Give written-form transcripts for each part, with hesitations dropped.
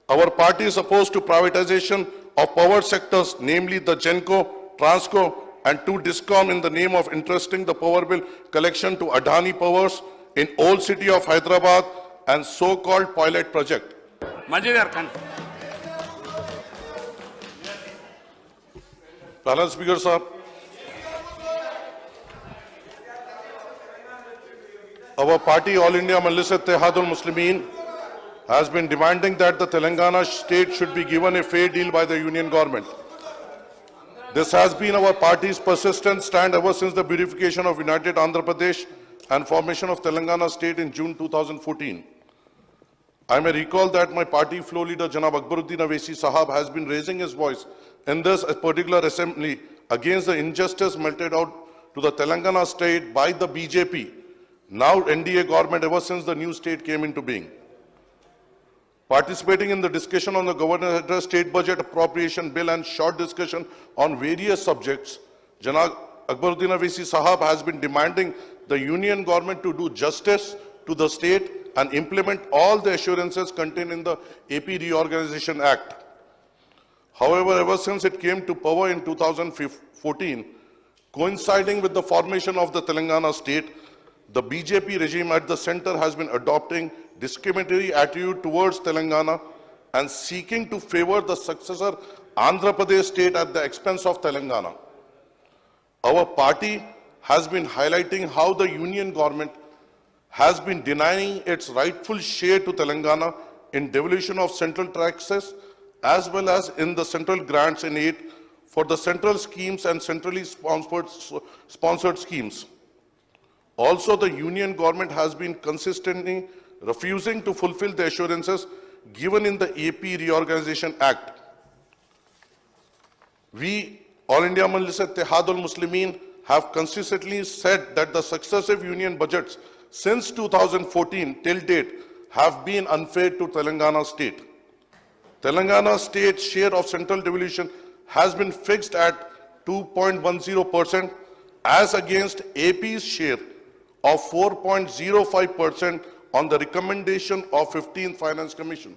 Our party is opposed to privatization of power sectors, namely the Genco, Transco, and to Discom in the name of entrusting the power bill collection to Adani Powers in old city of Hyderabad and so-called pilot project. Panel Speaker, sir. Our party, All India Majlis Ittehadul Muslimin, has been demanding that the Telangana state should be given a fair deal by the union government. This has been our party's persistent stand ever since the beautification of United Andhra Pradesh and formation of Telangana state in June 2014. I may recall that my party floor leader, Janab Akbaruddin Awaisi Sahab, has been raising his voice in this particular assembly against the injustice meted out to the Telangana state by the BJP, now NDA government, ever since the new state came into being. Participating in the discussion on the Governor's Address, State Budget Appropriation Bill and short discussion on various subjects, Janab Akbaruddin Awaisi Sahab has been demanding the union government to do justice to the state and implement all the assurances contained in the AP Reorganization Act. However, ever since it came to power in 2014, coinciding with the formation of the Telangana state, the BJP regime at the center has been adopting discriminatory attitude towards Telangana and seeking to favor the successor Andhra Pradesh state at the expense of Telangana. Our party has been highlighting how the union government has been denying its rightful share to Telangana in devolution of central taxes as well as in the central grants in aid for the central schemes and centrally sponsored schemes. Also, the union government has been consistently refusing to fulfill the assurances given in the AP Reorganization Act. We, All India Majlis Ittehadul Muslimin, have consistently said that the successive union budgets since 2014 till date have been unfair to Telangana state. Telangana state's share of central devolution has been fixed at 2.10% as against AP's share of 4.05% on the recommendation of 15th Finance Commission.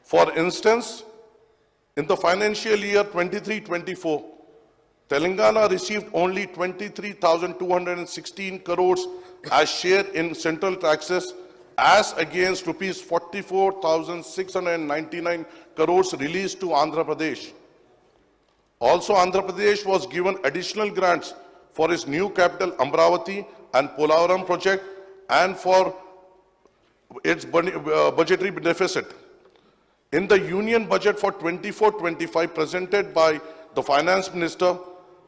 For instance, in the financial year 23-24, Telangana received only 23,216 crores as share in central taxes as against rupees 44,699 crores released to Andhra Pradesh. Also, Andhra Pradesh was given additional grants for its new capital Amravati and Polavaram project and for its budgetary deficit. In the union budget for 24-25 presented by the finance minister,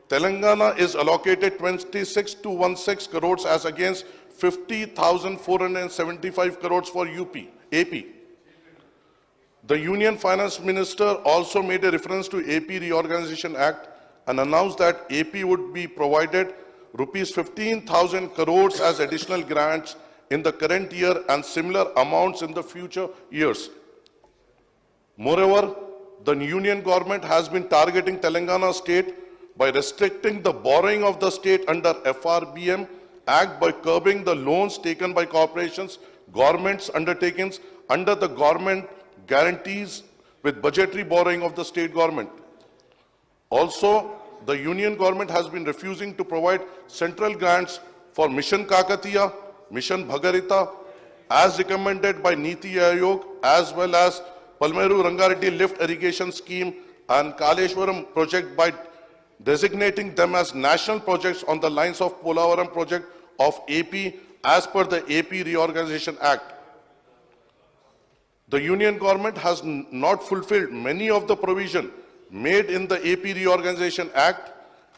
Telangana is allocated 26,216 crores as against 50,475 crores for AP. The union finance minister also made a reference to AP Reorganization Act and announced that AP would be provided rupees 15,000 crores as additional grants in the current year and similar amounts in the future years. Moreover, the union government has been targeting Telangana state by restricting the borrowing of the state under FRBM Act by curbing the loans taken by corporations, governments, undertakings under the government guarantees with budgetary borrowing of the state government. Also, the union government has been refusing to provide central grants for Mission Kakatiya, Mission Bhagarita, as recommended by Niti Aayog, as well as Palmeru Rangareddy Lift Irrigation Scheme and Kaleshwaram project by designating them as national projects on the lines of Polavaram project of AP as per the AP Reorganization Act. The union government has not fulfilled many of the provisions made in the AP Reorganization Act,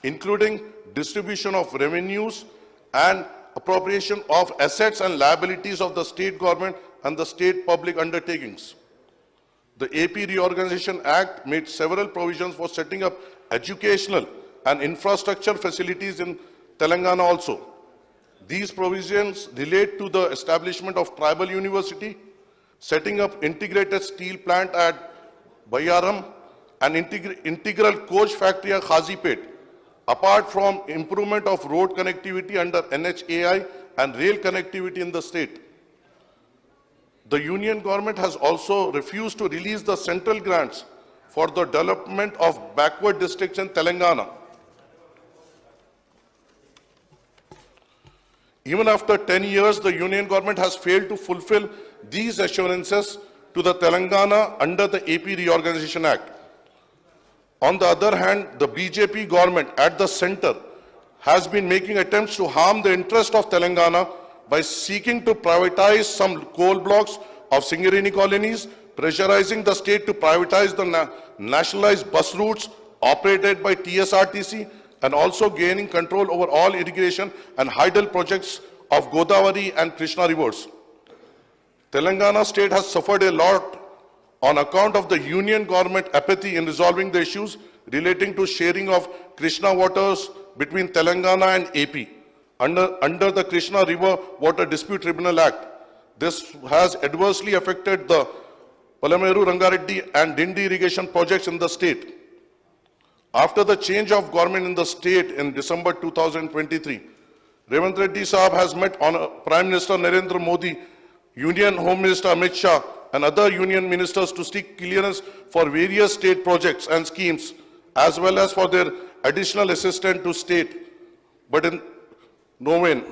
including distribution of revenues and appropriation of assets and liabilities of the state government and the state public undertakings. The AP Reorganization Act made several provisions for setting up educational and infrastructure facilities in Telangana also. These provisions relate to the establishment of tribal university, setting up integrated steel plant at Bayaram, and integral coach factory at Khazipet, apart from improvement of road connectivity under NHAI and rail connectivity in the state. The union government has also refused to release the central grants for the development of backward districts in Telangana. Even after 10 years, the union government has failed to fulfill these assurances to the Telangana under the AP Reorganization Act. On the other hand, the BJP government at the center has been making attempts to harm the interest of Telangana by seeking to privatize some coal blocks of Singarini colonies, pressurizing the state to privatize the nationalized bus routes operated by TSRTC, and also gaining control over all irrigation and hydel projects of Godavari and Krishna rivers. Telangana state has suffered a lot on account of the union government apathy in resolving the issues relating to sharing of Krishna waters between Telangana and AP under the Krishna River Water Dispute Tribunal Act. This has adversely affected the Palameru, Rangareddy and Dindi irrigation projects in the state. After the change of government in the state in December 2023, Revant Reddy Saab has met on Prime Minister Narendra Modi, Union Home Minister Amit Shah and other union ministers to seek clearance for various state projects and schemes, as well as for their additional assistance to state, but in no vain.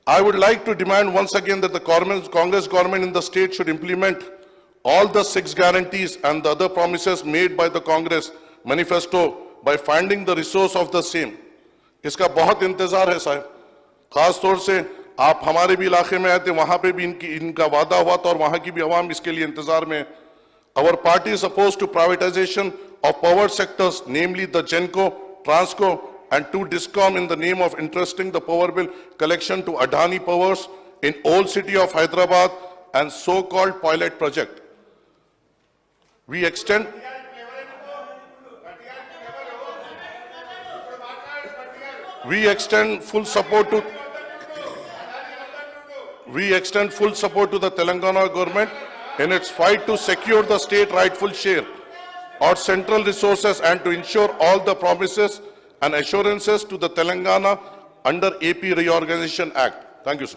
I would like to demand once again that the Congress government in the state should implement all the 6 guarantees and the other promises made by the Congress manifesto by finding the resource of the same. इसका बहुत इंतजार है साहब, खास तौर से आप हमारे भी इलाके में आए थे, वहां पे भी इनका वादा हुआ था और वहां की भी आवाम इसके लिए इंतजार में है. Our party is opposed to privatization of power sectors, namely the Genco, Transco and 2 Discom in the name of entrusting the power bill collection to Adani Powers in old city of Hyderabad and so-called pilot project. We extend full support to the Telangana government in its fight to secure the state rightful share or central resources and to ensure all the promises and assurances to the Telangana under AP Reorganization Act. Thank you, sir.